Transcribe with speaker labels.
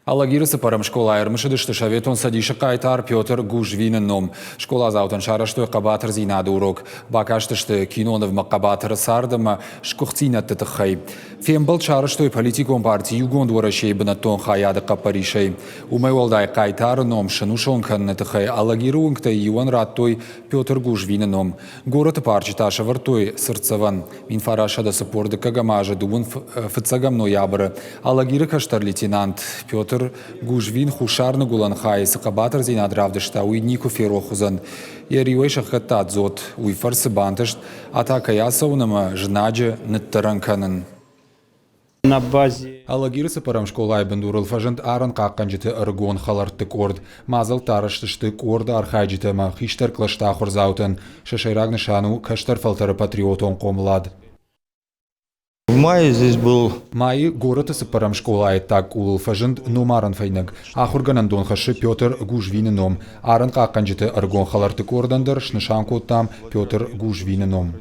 Speaker 1: Аллагирысы парам школа айырмышыдышты шаветон садишы қайтар Петр Гужвинен ном. Школа заутын шараштой қабатыр зинады урок. Бакаштышты киноны в мақабатыр сардыма шкухцинатты тықхай. Фембыл шараштой политикон партии югонд уарашей бінаттон хаяды қапаришей. Умай олдай қайтар ном шынушон қанны тықхай. Аллагиры уңкта юан раттой Петр Гужвинен ном. Город парчита шавартой сырцаван. Минфарашада сапорды кагамажа дуын фыцагам ноябры. Аллагиры каштар лейтенант Петр Гужвин хушарны гуланхайсы қабатыр зейнад равдышта уйднику ферохузан. Ериуэй шахкаттат зот уйфарсы бантышт атака ясаунама жнаджы ныттаранканын.
Speaker 2: На базе
Speaker 1: Аллагирысы парам школа айбындурыл фажент аран қаққанжыты ыргон халарттык орд. Мазал тарыштыштык орды архайжытыма хиштар клашта хорзаутын. Шашайрагны шану каштар фалтары патриотон комлад.
Speaker 2: в мае здесь был
Speaker 1: Майы город парам школа айтак улыл фажент номаран файнаг. Ахурганан дон хашы Петр Гужвинен ном. Аран қаққанжыты ыргон халарттык ордандыр шнышан коттам Петр Гужвинен ном.